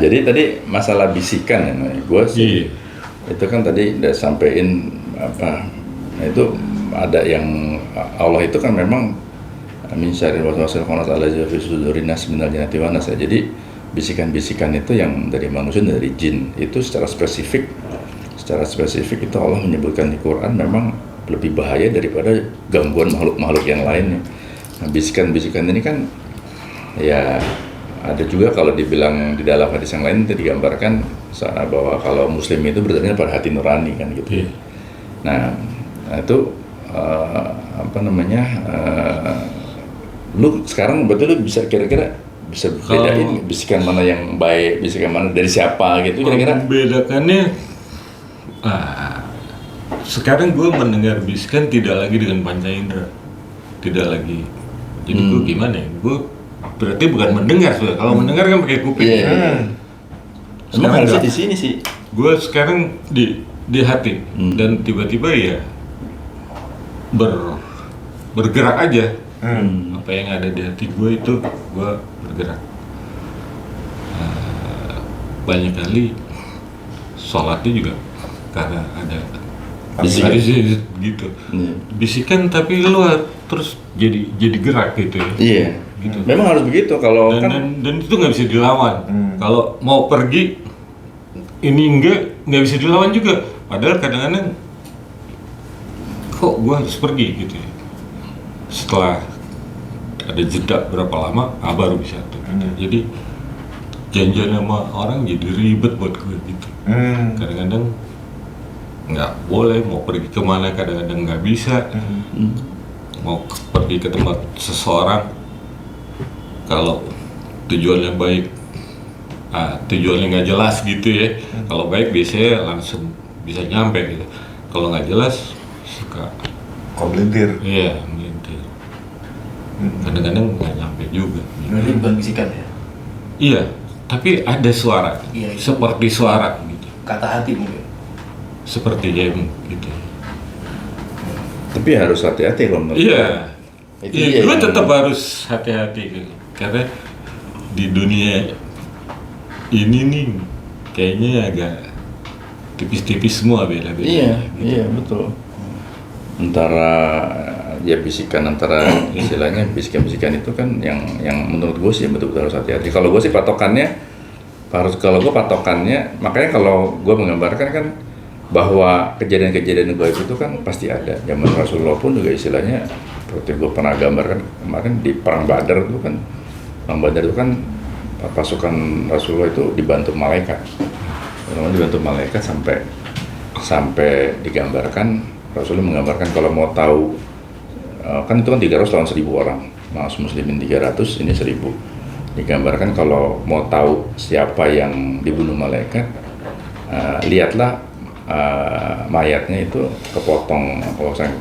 Jadi tadi masalah bisikan ya, gue sih itu kan tadi udah sampein apa, nah itu ada yang Allah itu kan memang min syarril waswasil khannas allazi fi sudurin nas minal jinnati wan nas. Jadi bisikan-bisikan itu yang dari manusia, dari jin itu secara spesifik itu Allah menyebutkan di Quran memang lebih bahaya daripada gangguan makhluk-makhluk yang lainnya. Nah, bisikan-bisikan ini kan ya ada juga kalau dibilang di dalam hadis yang lain itu digambarkan bahwa kalau muslim itu berdasarkan pada hati nurani kan gitu. Nah itu lu sekarang betul lu bisa kira-kira bisa bedain bisikan mana yang baik, bisikan mana dari siapa gitu kira-kira? Membedakannya sekarang gue mendengar bisikan tidak lagi dengan panca indera, tidak lagi. Jadi gue gimana ya? Gue berarti bukan mendengar sudah. Kalau mendengar kan pakai kuping. Emang harusnya di sini sih. Gue sekarang di hati dan tiba-tiba ya bergerak aja. Apa yang ada di hati gue itu gue bergerak. Banyak kali sholatnya juga karena ada bisikan gitu. Bisikan tapi luar terus jadi gerak gitu ya. Iya. Gitu. Memang harus begitu kalau dan itu nggak bisa dilawan. Kalau mau pergi ini nggak bisa dilawan juga. Padahal kadang-kadang kok gue harus pergi gitu ya. Setelah ada jeda berapa lama, baru bisa tuh. Jadi janjian sama orang jadi ribet buat gue gitu. Kadang-kadang nggak boleh mau pergi kemana, kadang-kadang nggak bisa. Mau pergi ke tempat seseorang kalau tujuannya baik, tujuannya nggak jelas gitu ya. Kalau baik biasanya langsung bisa nyampe gitu. Kalau nggak jelas suka melintir. Iya, melintir. Kadang-kadang nggak nyampe juga. Berarti bukan bisikan ya? Iya, tapi ada suara, seperti suara gitu. Kata hati mungkin. Seperti game gitu. Tapi harus hati-hati kalau menurut Iya. Iya, gue tetap harus hati-hati gitu. Karena di dunia ini nih kayaknya agak tipis-tipis semua beda-beda. Iya, gitu. Iya betul. Antara ya bisikan antara istilahnya bisikan-bisikan itu kan yang menurut gue sih betul-betul harus hati-hati. Kalau gue sih patokannya makanya kalau gue menggambarkan kan bahwa kejadian-kejadian gaib itu kan pasti ada. Zaman Rasulullah pun juga istilahnya seperti gue pernah gambarkan kemarin di Perang Badar itu kan pasukan Rasulullah itu dibantu malaikat sampai digambarkan Rasulullah menggambarkan kalau mau tahu kan itu kan 300 lawan 1000 orang, muslimin 300 ini 1000. Digambarkan kalau mau tahu siapa yang dibunuh malaikat, lihatlah mayatnya itu kepotong,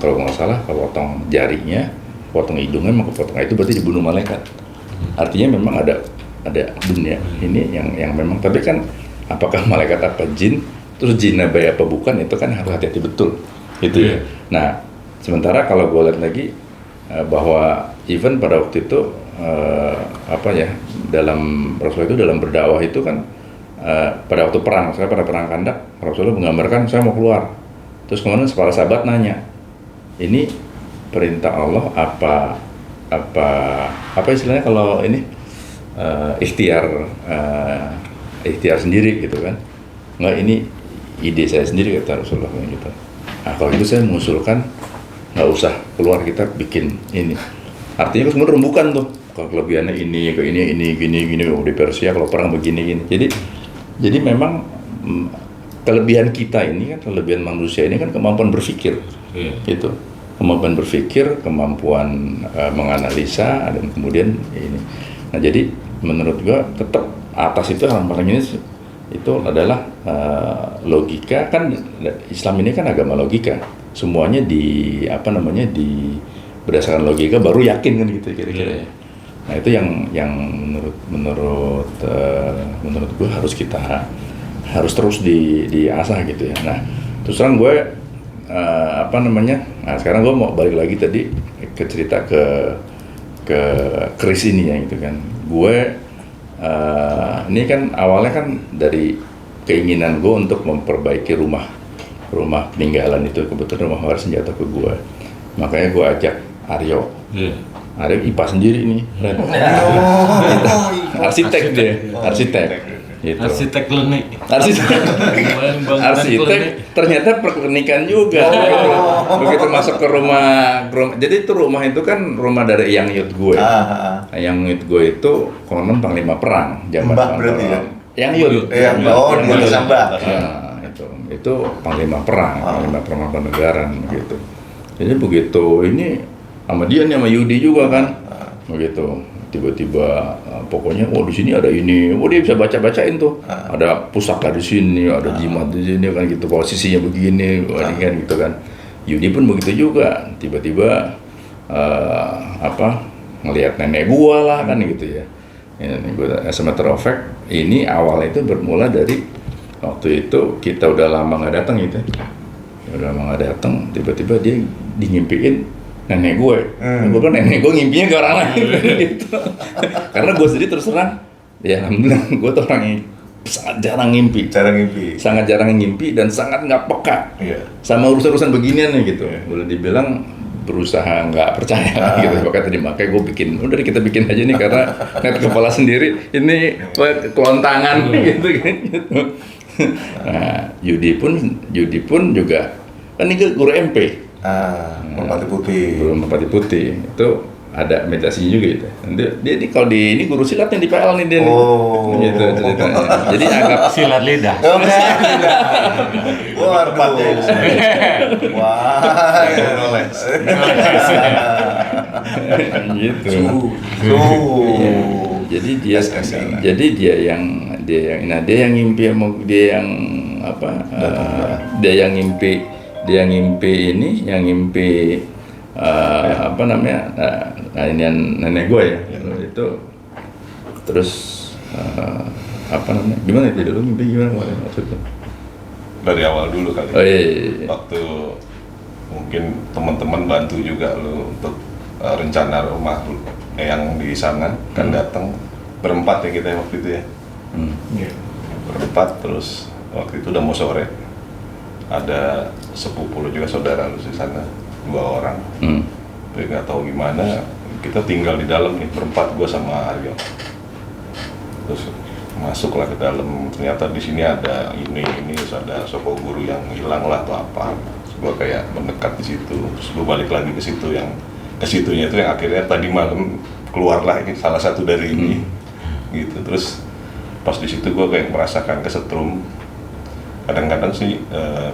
kalau nggak salah kepotong jarinya, potong hidungnya, maka kepotong itu berarti dibunuh malaikat. Artinya memang ada dunia ini yang memang, tapi kan apakah malaikat apa jin, terus jin baik apa bukan, itu kan harus hati-hati betul gitu ya. Nah sementara kalau gue lihat lagi bahwa even pada waktu itu dalam Rasulullah itu dalam berdakwah itu kan pada waktu perang, pada perang Khandaq, Rasulullah menggambarkan saya mau keluar. Terus kemudian para sahabat nanya, ini perintah Allah apa istilahnya kalau ini ikhtiar sendiri gitu kan? Nggak, ini ide saya sendiri kata Rasulullah gitu. Nah kalau itu saya mengusulkan nggak usah keluar, kita bikin ini. Artinya semua rembukan tuh. Kalau kelebihannya ini gini di Persia kalau perang begini. Jadi memang kelebihan kita ini kan, kelebihan manusia ini kan kemampuan berpikir, gitu. Kemampuan berpikir, kemampuan menganalisa, dan kemudian ini. Nah jadi menurut gua tetap atas itu yang paling ini itu adalah logika. Kan Islam ini kan agama logika, semuanya berdasarkan logika baru yakin kan gitu kira-kira. Nah itu yang menurut gue harus terus diasah gitu ya. Nah terus terang gue nah sekarang gue mau balik lagi tadi ke cerita ke Chris ini ya gitu kan. Gue ini kan awalnya kan dari keinginan gue untuk memperbaiki rumah peninggalan itu, kebetulan rumah waris jatuh ke gue, makanya gue ajak Aryo. Aryo IPA sendiri nih, arsitek dia, arsitek. Gitu. Arsitek Lenik. Arsitek ternyata perklinikan juga. Begitu masuk ke rumah, jadi itu rumah itu kan rumah dari Yang Yud gue. Yang Yud gue itu konon panglima perang zaman Mbah berarti ya? Yang Yud. Dia Sambah. Itu panglima perang negara gitu. Jadi begitu ini sama dia nih sama Yudi juga kan, begitu. Tiba-tiba pokoknya di sini ada ini, dia bisa bacain tuh, ada pusaka di sini, ada jimat di sini kan gitu, posisinya begini, kan gitu kan. Yudi pun begitu juga, tiba-tiba ngelihat nenek gua lah kan gitu ya. Ini gua as a matter of fact, ini awal itu bermula dari waktu itu kita udah lama nggak datang gitu, tiba-tiba dia ngimpiin nenek gue, gue kan nenek gue ngimpinya ke orang lain gitu. Karena gue sendiri terus terang, ya alhamdulillah gue tuh orang yang sangat jarang ngimpi, dan sangat nggak peka sama urusan beginian nih gitu. Boleh dibilang berusaha nggak percaya gitu. Makanya tadi makanya gue udah kita bikin aja nih karena net kepala sendiri ini kelontangan gitu. Nah, Yudi pun juga kan ini guru MP. Merpati Putih itu ada meditasinya juga gitu. Dia ini kalau ini guru silat yang di PL nih dia nih. Gitu ceritanya. Jadi agak silat lidah. gitu. Jadi dia yang ngimpi dia yang ngimpi ini nenek gue ya, itu terus gimana itu dulu mimpi gimana maksudnya? Dari awal dulu kali. Iya. Waktu mungkin teman-teman bantu juga lu untuk rencana rumah yang di sana kan datang berempat ya kita waktu itu ya. Berempat, terus waktu itu udah mau sore. Ada sepupu lu juga, saudara lu di sana, 2 orang. Tapi nggak tahu gimana kita tinggal di dalam nih berempat, gua sama Aryo. Terus masuklah ke dalam, ternyata di sini ada ini terus ada soko guru yang hilang lah atau apa. Terus gua kayak mendekat di situ, terus gua balik lagi ke situ, yang ke situnya itu yang akhirnya tadi malam keluarlah ini salah satu dari ini gitu. Terus pas di situ gua kayak merasakan kesetrum. Kadang-kadang sih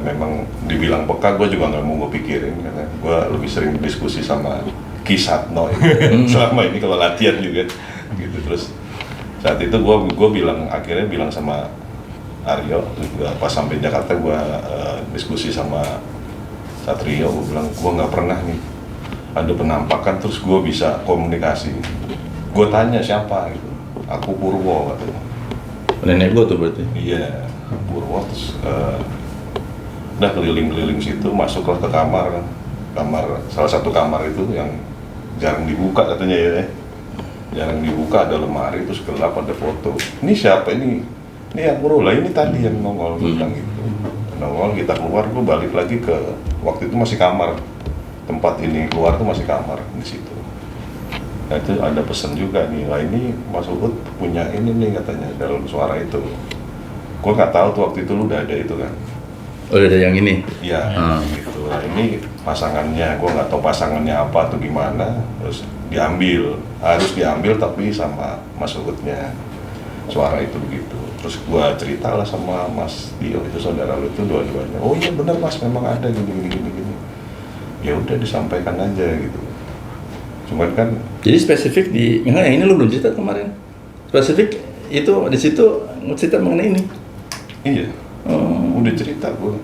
memang dibilang peka, gue juga nggak mau gue pikirin karena gue lebih sering diskusi sama Ki Satno selama ini kalau latihan juga gitu. Terus saat itu gue akhirnya bilang sama Aryo juga pas sampai Jakarta, gue diskusi sama Satrio, gue bilang gue nggak pernah nih ada penampakan terus gue bisa komunikasi. Gue tanya siapa gitu, aku Purwo katanya. Nenek gue tuh berarti? Iya, Purwo. Terus udah keliling-keliling situ, masuklah ke kamar salah satu kamar itu yang jarang dibuka katanya ya, jarang dibuka, ada lemari terus gelap, ada foto. Ini siapa ini yang Purwo lah, ini tadi yang nongol bilang gitu. Nongol, kita keluar, gue balik lagi ke waktu itu masih kamar tempat ini, keluar tuh masih kamar di situ. Nah itu ada pesan juga nih, lah ini Mas Uhud punya ini nih katanya dalam suara itu. Gue nggak tahu tuh waktu itu lu udah ada itu kan? Oh udah ada yang ini? Iya, gitu. Nah ini pasangannya, gue nggak tahu pasangannya apa atau gimana. Terus harus diambil tapi sama Mas Uhudnya. Suara itu begitu. Terus gue ceritalah sama Mas Dio, itu saudara lu itu dua-duanya. Oh iya benar Mas, memang ada gini. Ya udah disampaikan aja gitu. Cuman kan jadi spesifik yang ini lu belum cerita kemarin. Spesifik itu di situ cerita mengenai ini. Iya. Udah cerita gue.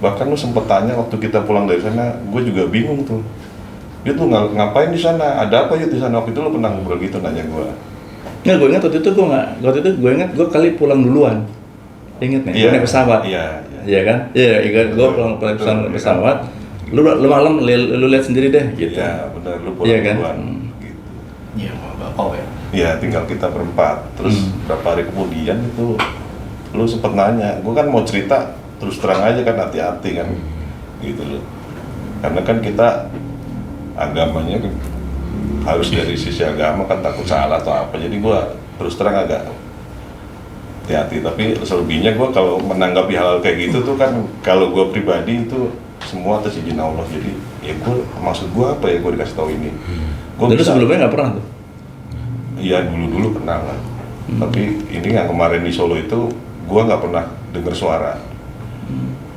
Bahkan lu sempet tanya waktu kita pulang dari sana, gue juga bingung tuh. Dia tuh ngapain di sana? Ada apa ya di sana? Waktu itu lu pernah ngobrol gitu nanya gue. Nggak, gue ingat waktu itu gue kali pulang duluan. Ingat nih, gue naik pesawat. Iya kan? Iya, gue pulang pesawat. Lu malam lu lihat sendiri deh gitu. Iya benar, lu pulang duluan gitu. Iya, sama bapak ya. Ya tinggal kita berempat. Terus berapa hari kemudian itu lu sempet nanya, gue kan mau cerita terus terang aja kan, hati-hati kan, gitu loh. Karena kan kita agamanya kan harus dari sisi agama kan, takut salah atau apa. Jadi gue terus terang agak hati-hati. Tapi selebihnya gue kalau menanggapi hal kayak gitu tuh kan, kalau gue pribadi itu semua atas izin Allah. Jadi ya gue, maksud gue apa ya, gue dikasih tahu ini. Gue sebelumnya nggak pernah tuh? Iya dulu pernah lah. Tapi ini yang kemarin di Solo itu gue nggak pernah dengar suara.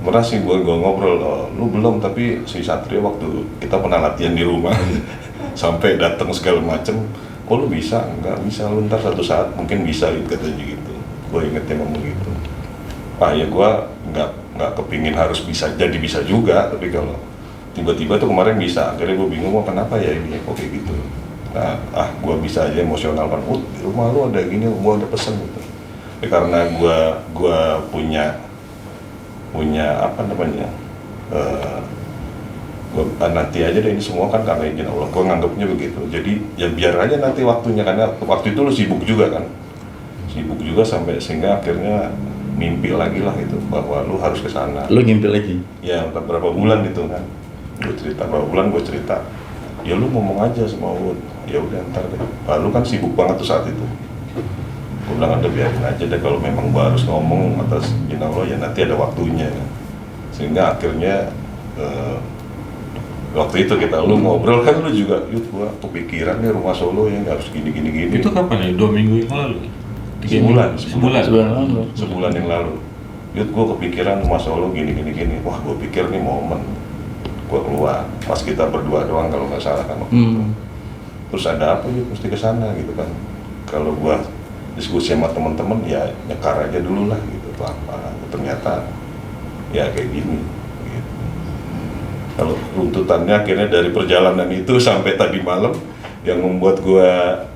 Pernah sih gue ngobrol, lu belum, tapi si Satria waktu kita pernah latihan di rumah sampai datang segala macem. Oh lu bisa? Nggak bisa, lu ntar satu saat mungkin bisa gitu, katanya gitu. Gue ingetnya ngomong gitu. Ya gue nggak kepingin harus bisa, jadi bisa juga. Tapi kalau tiba-tiba tuh kemarin bisa, akhirnya gue bingung, kenapa ya ini kok kayak gitu. Nah, gue bisa aja emosional kan, di rumah lu ada gini, gue ada pesen gitu. Tapi karena gue punya apa namanya, gue nanti aja deh, ini semua kan karena izin Allah, gue nganggapnya begitu. Jadi ya biar aja nanti waktunya, karena waktu itu lu sibuk juga kan, sampai sehingga akhirnya mimpi lagi lah itu bahwa lu harus ke sana. Lu ngimpi lagi? Ya, Berapa bulan itu kan, gue cerita berapa bulan, gue cerita, ya lu ngomong aja sama Ud, ya udah ntar deh. Lu kan sibuk banget tuh saat itu. Gue bilang ada, biarin aja deh, kalau memang gue harus ngomong atas izin Allah ya nanti ada waktunya. Sehingga akhirnya waktu itu lu ngobrol kan, lu juga, Yud gua kepikiran nih rumah Solo yang harus gini. Itu kapan ya? 2 minggu yang lalu? Sebulan yang lalu. Yud gua kepikiran rumah Solo gini. Wah gua pikir nih momen gua keluar pas kita berdua doang kalau nggak salah kan waktu itu. Terus ada apa Yud mesti ke sana gitu kan. Kalau gua diskusi sama teman-teman ya nyekar aja dulu lah gitu, apa ternyata ya kayak gini gitu. Kalau runtutannya akhirnya dari perjalanan itu sampai tadi malam yang membuat gua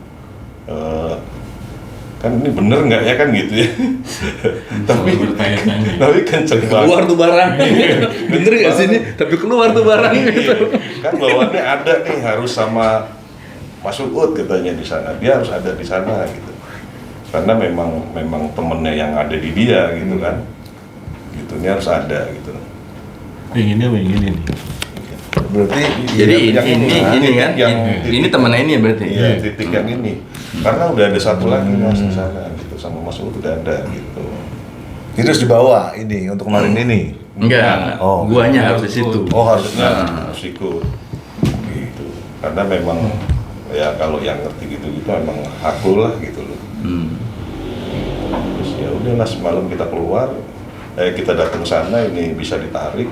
kan ini bener nggak ya kan gitu ya. tapi kenceng banget, keluar tuh barang. Bener nggak sih ini, tapi keluar tuh barang gitu. Kan bawaannya ada nih, harus sama Mas Uut katanya di sana, dia harus ada di sana gitu. Karena memang temennya yang ada di dia gitu kan, gitu, ini harus ada gitu. Yang ini nih. Berarti jadi ini kan, ini temennya ini ya berarti. Iya, titik yang ini. Karena udah ada satu lagi Mas di sana gitu, sama Mas Uut udah ada gitu. Ini harus dibawa ini untuk kemarin ini. Enggak. Guanya harus di situ. Harusnya harus ikut. Gitu. Karena memang ya kalau yang ngerti gitu memang aku lah gitu loh. Terus ya udahlah, semalam kita keluar, kita datang sana, ini bisa ditarik.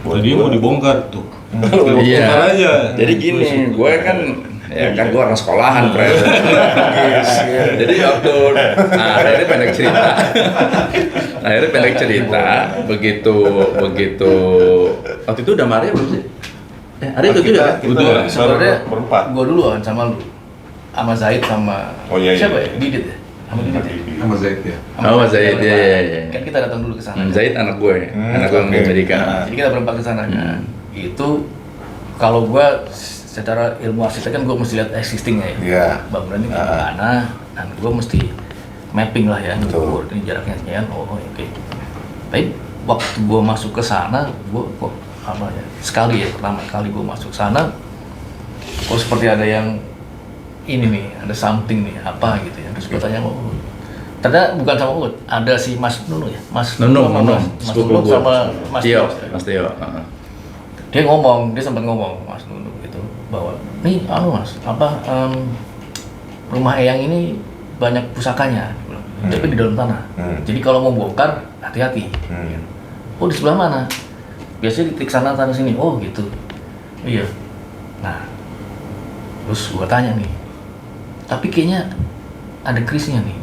Jadi mau dibongkar tuh. Iya. Bongkar aja. Jadi gini, gue kan gue orang sekolahan, Jadi waktu akhirnya pendek cerita, begitu waktu itu udah Maria belum sih? Ada itu juga. Udah. Sebenarnya berempat. Gua duluan sama lu, sama Zaid sama siapa ya? Didit ya? Sama Didit ya? Sama Zaid ya. Sama Zaid ya. Kan kita datang dulu ke sana. Zaid anak gue, anak gue di Amerika. Jadi kita berempat ke sana kan. Itu kalau gua secara ilmu arsitek kan gua mesti lihat existingnya ya. Iya. Bangunannya kayak gimana, dan gua mesti mapping lah ya, ngukur ini jaraknya sekian. Oke. Tapi waktu gua masuk ke sana, gua kok apa ya? Pertama kali gua masuk sana, kok seperti ada yang ini nih, ada something nih, apa gitu ya. Terus gua tanya, ternyata bukan sama Uut, ada si Mas Nunu ya, Mas Nunu sama Mas Tio. Dia sempat ngomong Mas Nunu gitu bahwa nih Mas, rumah Eyang ini banyak pusakanya, tapi di dalam tanah. Jadi kalau mau bongkar hati-hati. Oh di sebelah mana? Biasanya di titik sana sini. Oh gitu. Iya. Nah, terus gua tanya nih, tapi kayaknya ada krisnya nih.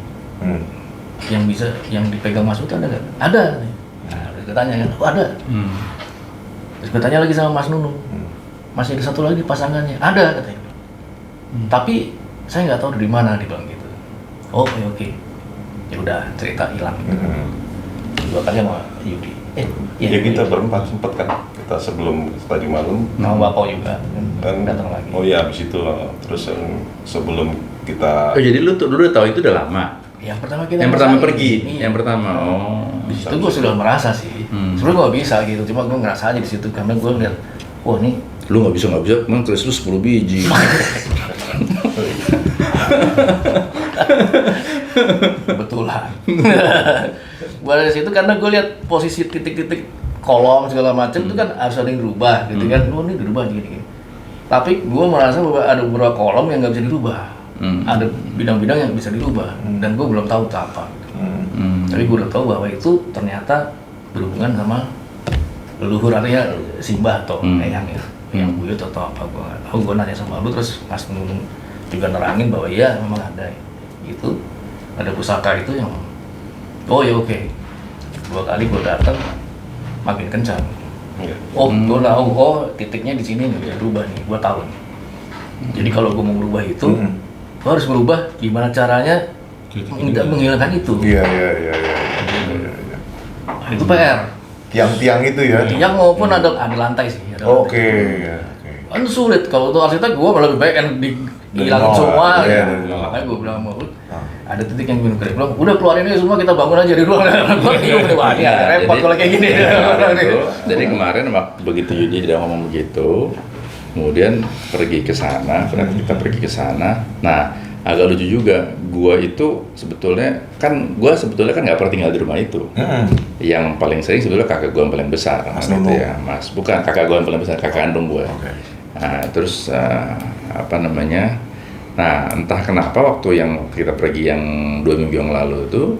Yang dipegang Mas Uut ada nggak? Ada. Nah, terus gue tanya kan, ada. Terus gue tanya lagi sama Mas Nunu, masih ada satu lagi pasangannya, ada katanya. Tapi saya nggak tahu dari mana, dia bilang gitu. Oke. Ya udah, cerita hilang. Gue tanya sama Yudi. Ya kita berempat sempet kan, kita kita sebelum tadi malam Nama bapak juga kan datang lagi. oh iya habis itu terus yang sebelum kita Oh jadi lu tuh dulu tahu itu udah lama. Yang pertama kita Yang pertama ngerasain. pergi, Iya. yang pertama. Oh. Di situ gue sudah merasa sih. Sebenarnya gue bisa gitu, cuma gue ngerasa aja di situ karena gue ngeliat, wah nih Lu nggak bisa, emang tulis lu 10 biji. kebetulan. Gue dari situ karena gue lihat posisi titik-titik kolom segala macam itu kan harus ada yang dirubah gitu kan. Oh ini dirubah gini-gini. Tapi gue merasa bahwa ada beberapa kolom yang nggak bisa dirubah. Ada bidang-bidang yang bisa dirubah dan gue belum tahu itu apa. Tapi gue udah tahu bahwa itu ternyata berhubungan sama leluhur, artinya Simbah atau Eyang ya, yang buyut atau apa gue nggak tahu. Gue nanya sama lu terus Mas Nunung juga nerangin bahwa iya memang ada gitu, ada pusaka itu yang oh ya oke. 2 kali gue datang makin kencang. ya, Oh, gue tahu. Oh, titiknya di sini nggak bisa berubah nih. Gue tahu. Jadi kalau gue mau berubah itu, gue harus berubah. Gimana caranya? Tidak menghilangkan itu. Iya. Nah, itu PR. Tiang-tiang itu ya. Yang maupun ada lantai sih. Ada Oke. lantai. Ya, Kan sulit. Kalau untuk arsitek, gue malah lebih baik kan dihilangin nol, semua. iya, Ya. dari nol. Makanya gue bilang mau. Ada titik yang gue bilang, udah keluarin aja semua, kita bangun aja di ruang. Gue bingung nih, wah ini agak repot kalau kayak gini. Jadi kemarin begitu Yudi udah ngomong begitu, kemudian pergi ke sana, kita pergi ke sana. Nah, agak lucu juga, gua sebetulnya kan nggak pernah tinggal di rumah itu. Yang paling sering sebetulnya kakak gua yang paling besar, Mas gitu Nunung. ya, Mas. Bukan kakak gua yang paling besar, kakak kandung gua. Oke. Nah, terus Nah, entah kenapa waktu yang kita pergi yang 2 minggu yang lalu itu,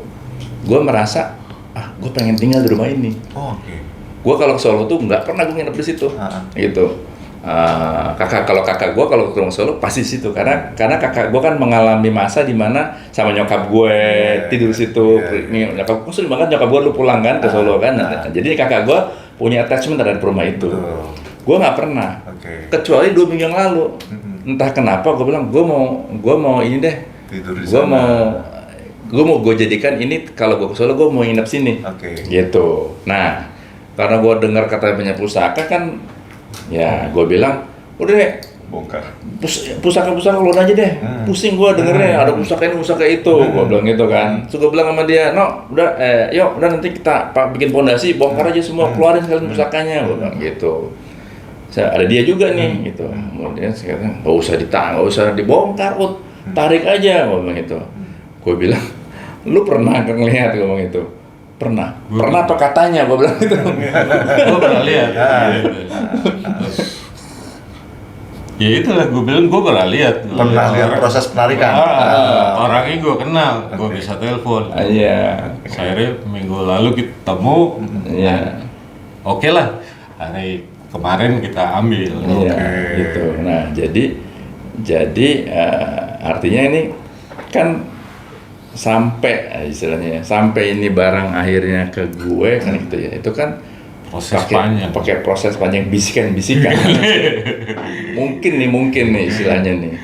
gua merasa gua pengen tinggal di rumah ini. Oh, oke. Gue kalau ke Solo tuh nggak pernah gue nginep di situ, gitu. Kalau kakak gue kalau ke Solo pasti di situ karena kakak gue kan mengalami masa di mana sama nyokap gue tidur di situ. Nyokap gue sering banget nyokap gue lu pulang kan ke Solo kan. Jadi kakak gue punya attachment terhadap rumah itu. Gue nggak pernah, kecuali 2 minggu yang lalu. Entah kenapa gue bilang gue mau ini deh. Gue mau jadikan ini kalau gue ke Solo gue mau nginep sini. Gitu. Nah, karena gue dengar kata punya pusaka kan, ya gue bilang udah deh bongkar pusaka lu aja deh, pusing gue dengernya ada pusaka ini pusaka itu, gue bilang gitu kan. Terus gue bilang sama dia, no udah yuk udah nanti kita bikin pondasi, bongkar aja semua, keluarin sekalian pusakanya, gue bilang gitu. Ada dia juga nih gitu. Kemudian sekarang nggak usah dibongkar, tarik aja, gue bilang gitu. Gue bilang lu pernah ngelihat, gue bilang gitu. Pernah apa katanya, gue bilang gitu. Gue pernah lihat. Ya itulah gue bilang, gue pernah lihat. Pernah lihat proses penarikan. Orangnya gue kenal, gue bisa telepon. Iya. Saya minggu lalu ketemu. Iya. Oke lah, hari kemarin kita ambil. Iya, gitu. Nah, jadi artinya ini kan sampai ini barang akhirnya ke gue kan gitu ya. Itu kan pakai proses panjang, bisikan. mungkin nih istilahnya nih.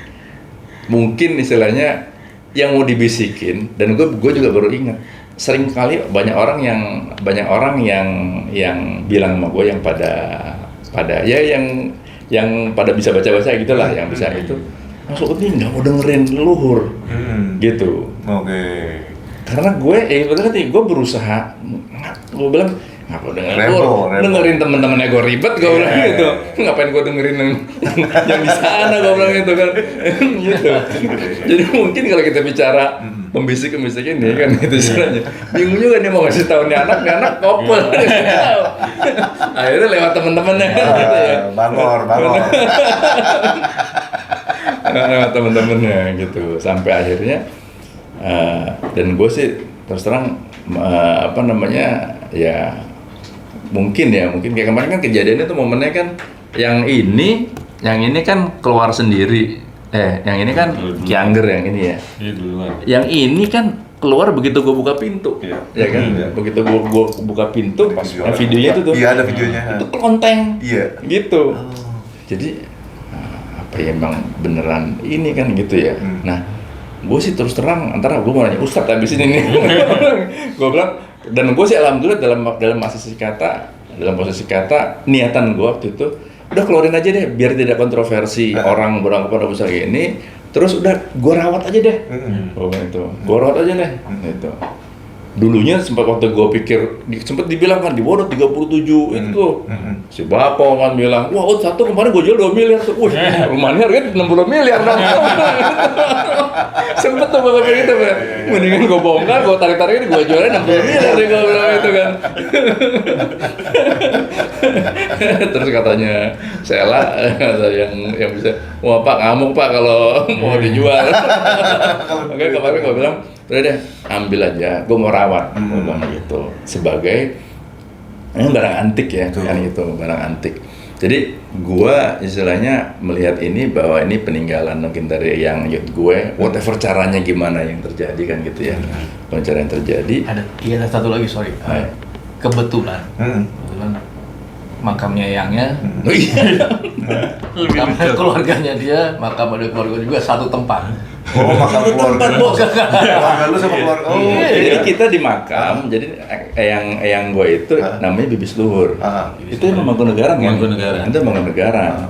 Mungkin istilahnya yang mau dibisikin, dan gue juga baru ingat. Sering kali banyak orang yang bilang sama gue yang pada ya yang pada bisa baca gitulah, yang bisa itu masuk ini nggak mau dengerin leluhur gitu. Karena gue berusaha, gue bilang ngapa dengerin temen-temennya gue ribet, gue bilang gitu. Ngapain gue dengerin yang di sana, gue bilang gitu kan. Gitu. Jadi mungkin kalau kita bicara pembisik ini kan itu istilahnya. Bingung juga nih mau ngasih tahu nih anak kopel. Akhirnya lewat temen-temennya gitu ya. Bangor. Lewat temen-temennya gitu. Sampai akhirnya dan gue sih terus terang ya mungkin kayak kemarin kan kejadiannya tuh momennya kan yang ini kan keluar sendiri, yang ini kan Kianger yang ini ya. Iya duluan. Yang ini kan keluar begitu gue buka pintu, ya kan? Begitu gue buka pintu, videonya itu tuh. Iya, ada videonya. Itu kelonteng, gitu. Jadi apa ya emang beneran ini kan gitu ya. Nah, gue sih terus terang antara gue mau nanya Ustadz abis ini nih. Gue bilang, dan gue sih alhamdulillah dalam asasi kata dalam posisi kata niatan gue waktu itu udah keluarin aja deh biar tidak kontroversi orang beranggapan besar kayak ini, terus udah gue rawat aja deh. Itu gue rawat aja deh. Itu dulunya sempat waktu gue pikir sempat dibilang kan di bawah 37 itu si bapak kan bilang wah satu kemarin gue jual 2 miliar tuh, rumahnya harganya 60 miliar dong. Sempet tuh bapak kayak gitu Pak, mendingan gue bongkar, gue tarik-tarik gue jualnya 60 miliar deh gue bilang itu kan. Terus katanya Sela yang bisa, wah Pak ngamuk Pak kalau mau dijual. Makanya kemarin gue bilang udah deh ambil aja, gue mau rawat, gue bilang gitu sebagai ini barang antik ya, kan gitu barang antik. Jadi gue istilahnya melihat ini bahwa ini peninggalan mungkin dari yang youth gue, whatever caranya gimana yang terjadi kan gitu ya, cara yang terjadi. Ada satu lagi sorry, kebetulan makamnya Yangnya, makam keluarganya dia, makam ada keluarga juga satu tempat. Oh, makam keluarga. Keluarga lu sama keluarga. Oh, Jadi kita di makam, jadi yang gue itu namanya bibis luhur. Itu yang Mangkunegaran kan? Itu Mangkunegaran.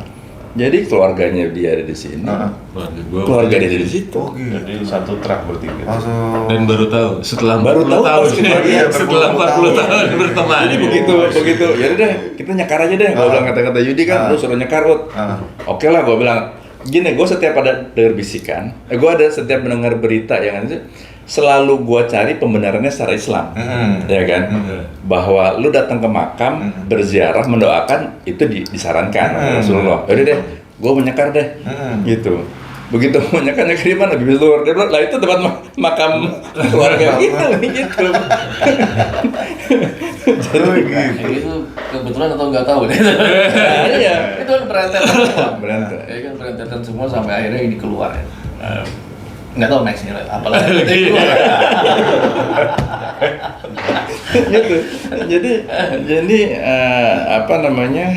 Jadi keluarganya dia ada di sini, keluarga dia di situ. Jadi satu truk bertiga. Dan baru tahu setelah Baru 40 tahu tahun. pas Setelah 40 tahun berteman. Jadi begitu. Ya udah deh, kita nyekar aja deh. Gue bilang kata-kata Yudi kan, lu suruh nyekar Ut. Oke lah, gue bilang. Gini, gue setiap ada dengar bisikan, gue ada setiap mendengar berita yang itu selalu gue cari pembenarannya secara Islam, ya kan? Bahwa lu datang ke makam berziarah mendoakan itu disarankan Rasulullah. Yaudah deh, gue menyekar deh, gitu. Begitu menyekar di mana? Bibis luhur. Dia bilang, lah itu tempat makam keluarga kita, gitu. Jadi Itu kebetulan atau nggak tahu deh. Iya. Itu kan berentetan semua. Berantai. Ya kan berentetan semua sampai akhirnya ini keluar ya. Nggak tahu nextnya apalagi keluar. Gitu. Jadi apa namanya?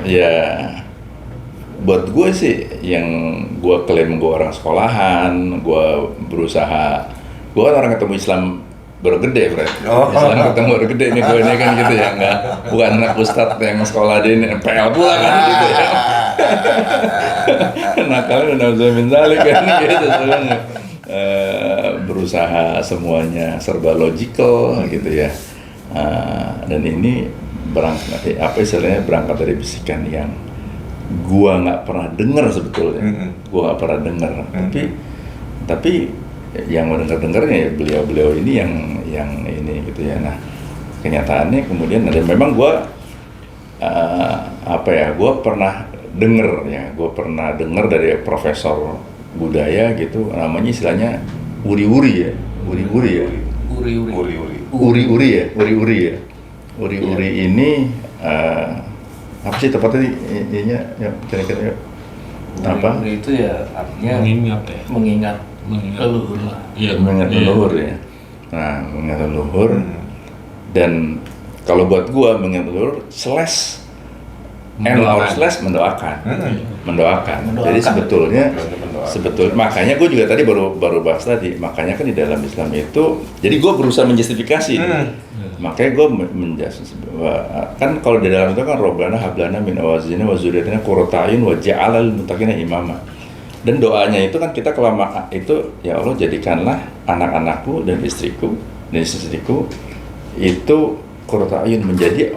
Ya buat gue sih yang gue klaim gue orang sekolahan, gue berusaha, gue kan orang ketemu Islam baru gede, Fred. Islam ketemu baru gede nih gue ini kan gitu ya, nggak bukan anak ustadz yang sekolah di PL pula kan gitu ya. Nakalnya udah bisa minzalik kan gitu sebenarnya. Berusaha semuanya serba logical gitu ya. Dan ini berangkat apa istilahnya berangkat dari bisikan yang gua nggak pernah dengar sebetulnya, gua nggak pernah dengar, tapi yang mendengarnya ya beliau ini yang ini gitu ya. Nah kenyataannya kemudian ada memang gua gua pernah dengar dari profesor budaya gitu, namanya istilahnya uri-uri ya. Uri-uri ini apa sih tepatnya ininya ya kira-kira apa? Itu ya artinya mengingat leluhur lah. Iya, Mengingat leluhur ya. Nah, mengingat leluhur dan kalau buat gua mengingat leluhur slash mendoakan. Jadi sebetulnya makanya gue juga tadi baru bahas tadi, makanya kan di dalam Islam itu, jadi gue berusaha menjustifikasi. Makanya gue kan kalau di dalam itu kan Robbana hablana min awazina wa zurriyatina qurrata a'yun wa ja'alal muttaqina imama. Dan doanya itu kan kita kelama itu ya Allah jadikanlah anak-anakku dan istriku dan istriku itu qurrata a'yun menjadi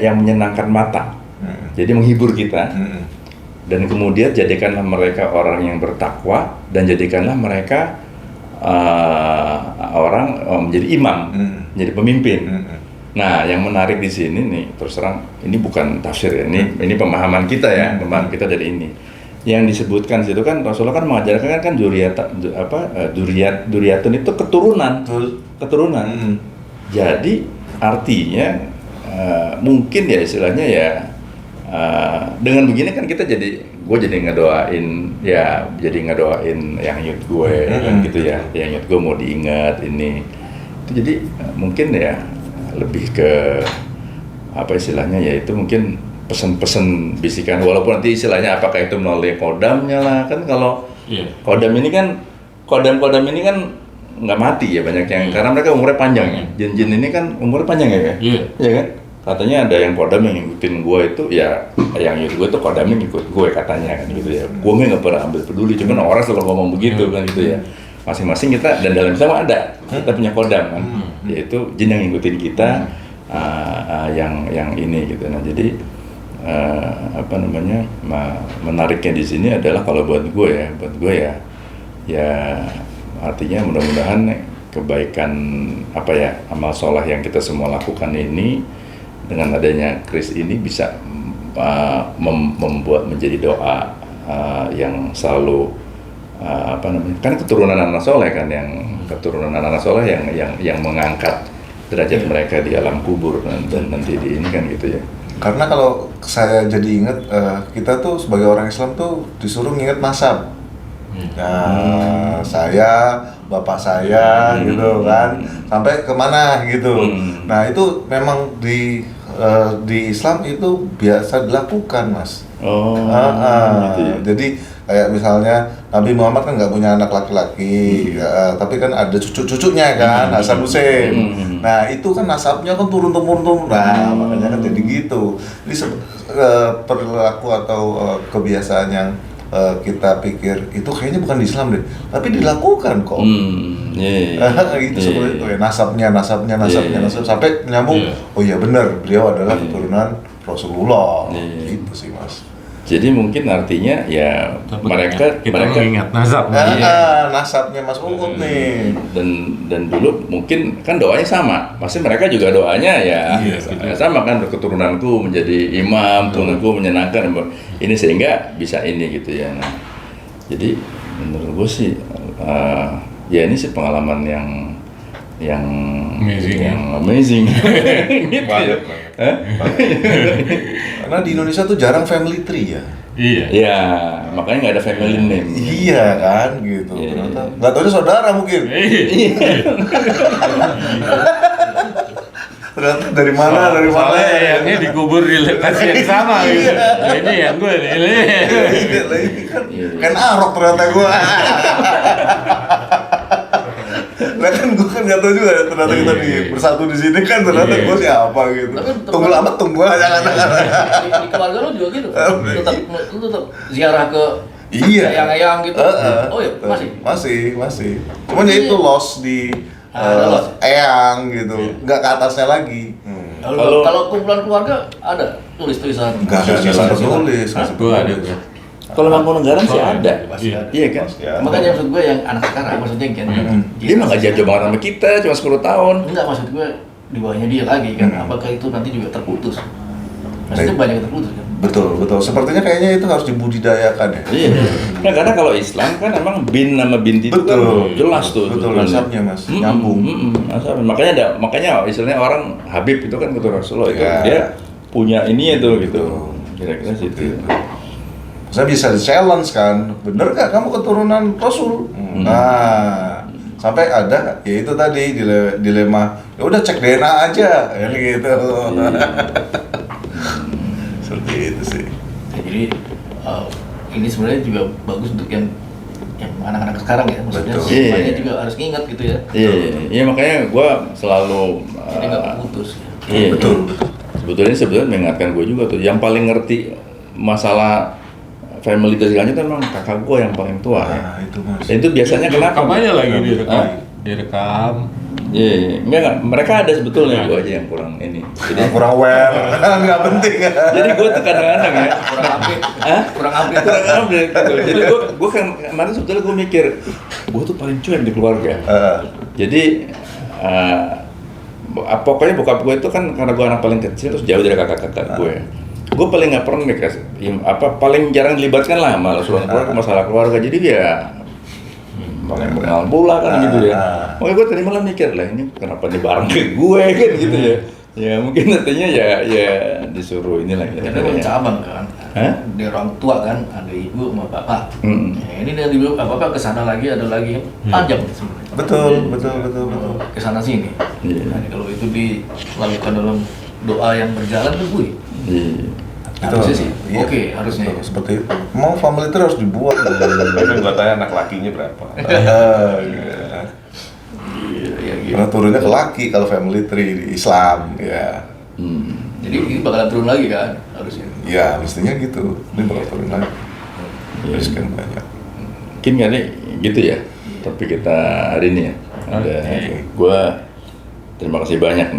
yang menyenangkan mata. Jadi menghibur kita. Dan kemudian jadikanlah mereka orang yang bertakwa dan jadikanlah mereka orang menjadi imam, menjadi pemimpin. Nah, yang menarik di sini nih, terus terang ini bukan tafsir ya, ini pemahaman kita ya, pemahaman kita dari ini. Yang disebutkan situ kan Rasulullah kan mengajarkan kan duriyatun itu keturunan. Jadi artinya mungkin ya istilahnya ya dengan begini kan kita gue jadi ngedoain yang youth gue kan gitu ya, yang youth gue mau diingat ini itu, jadi mungkin ya lebih ke apa istilahnya ya itu mungkin pesan-pesan bisikan, walaupun nanti istilahnya apakah itu melalui kodamnya lah kan, kalau kodam ini kan nggak mati ya banyak yang karena mereka umurnya panjang ya. Jin-jin ini kan umurnya panjang ya kan? Iya. Iya kan? Katanya ada yang kodam yang ngikutin gue itu ya yang ngikut gue tuh kodamnya ngikut gue katanya kan gitu ya. Gue nggak pernah ambil peduli, cuman orang selalu ngomong begitu kan gitu ya. Masing-masing kita dan dalam Islam ada kita punya kodam kan, yaitu jin yang ngikutin kita yang ini gitu. Nah jadi apa namanya menariknya di sini adalah kalau buat gue ya artinya mudah-mudahan kebaikan apa ya amal soleh yang kita semua lakukan ini dengan adanya Kris ini bisa membuat menjadi doa yang selalu apa namanya kan keturunan anak soleh kan yang keturunan anak soleh yang mengangkat derajat mereka di alam kubur dan nanti di ini kan gitu ya. Karena kalau saya jadi ingat, kita tuh sebagai orang Islam tuh disuruh nginget nasab. Nah, saya, bapak saya, gitu kan, sampai kemana gitu. Nah itu memang di Islam itu biasa dilakukan, Mas. Gitu ya. Jadi kayak misalnya Nabi Muhammad kan nggak punya anak laki-laki, tapi kan ada cucu-cucunya kan, Hasan Hussein. Nah itu kan nasabnya kan turun-temurun, nah makanya kan jadi gitu. Jadi perilaku atau kebiasaan yang kita pikir itu kayaknya bukan di Islam deh, tapi dilakukan kok. Itu seperti itu ya, nasabnya sampai nyambung. Oh iya benar, beliau adalah keturunan Rasulullah. Itu sih Mas. Jadi mungkin artinya ya mereka mengingat nasab. Nasabnya Mas Uut nih. Dan dulu mungkin kan doanya sama, pasti mereka juga doanya ya sama kan keturunanku menjadi imam, keturunanku menyenangkan ini sehingga bisa ini gitu ya. Nah, jadi menurut gue sih ya ini sih pengalaman yang amazing. Gitu ya. Karena di Indonesia tuh jarang family tree ya. Iya, makanya nggak ada family name. Iya kan, gitu. Ternyata nggak tahu saudara mungkin. Ternyata dari mana? Ini dikubur di lokasi yang sama gitu. Ini yang gue ini kan Arok ternyata gue. Nah kan gue kan nggak tahu juga ternyata kita bersatu di sini kan ternyata gue siapa gitu. Tunggu lama tunggu aja kan. Di keluarga lo juga gitu. Tetap ziarah ke eyang-eyang gitu. Oh ya masih. Cuman ya itu loss di eyang gitu, nggak ke atasnya lagi. Kalau kumpulan keluarga ada tulis-tulisan. Nggak ada tulis. Gue ada. Kalau Mangkunegaran sih ada. Iya kan? Makanya maksud gue yang anak sekarang maksudnya kan. Dia mah nggak jauh banget sama kita, cuma 10 tahun. Enggak, maksud gue di bawahnya dia lagi kan. Apakah itu nanti juga terputus? Maksudnya banyak yang terputus kan. Betul. Sepertinya kayaknya itu harus dibudidayakan ya. Iya. Nah, karena kalau Islam kan emang bin nama binti itu kan jelas tuh. Betul, nasabnya Mas, nyambung. Nasabnya. Makanya istilahnya orang Habib itu kan keturunan Rasulullah itu dia punya ini itu gitu. Kira-kira situ. Saya bisa challenge kan, bener gak kamu keturunan Rasul? Nah, sampai ada, ya itu tadi dilema. Ya udah cek DNA aja, ya gitu. Seperti itu sih. Jadi ini sebenarnya juga bagus untuk yang anak-anak sekarang ya, maksudnya semuanya juga harus ingat gitu ya. Iya makanya gue selalu. Jadi nggak putus. Iya, betul. Sebetulnya mengingatkan gue juga tuh, yang paling ngerti masalah family dari segalanya itu memang kakak gue yang paling tua ya. Itu Mas. Dan itu biasanya kenapa? Kampanye lagi direkam. Iya, enggak. Mereka ada sebetulnya, gue aja yang kurang ini. Jadi kurang aware, nggak penting. Jadi gue tuh kadang-kadang ya. Kurang update Gitu. Jadi gue kan kemarin sebetulnya gue mikir, gue tuh paling cuek di keluarga. Jadi pokoknya bokap gue itu kan karena gue anak paling kecil terus jauh dari kakak-kakak gue. Gue paling nggak pernah dikasih paling jarang dilibatkan lah malah masalah keluarga. Jadi ya paling bengal pula kan gitu ya. Makanya gue tadi malam mikir lah ini kenapa dia bareng ke gue kan gitu ya. Ya mungkin artinya ya disuruh inilah ya. Karena cabang kan. Dia orang tua kan, ada ibu sama bapak. Ya, ini dari dulu bapak kesana lagi ada lagi panjang sebenarnya. Betul. Kesana sini. Nah, kalau itu dilakukan dalam doa yang berjalan tuh gue. Harusnya sih, oke harusnya. Seperti itu. Mau family itu harus dibuat. Kan gua tanya anak lakinya berapa? Karena turunnya ke laki kalau family tree di Islam, ya. Jadi ini bakalan turun lagi kan harusnya. Ya, mestinya gitu. Ini bakal turun lagi. Sekian banyak. Mungkin kali gitu ya. Tapi kita hari ini ya. Ada Oke. gua terima kasih banyak nih.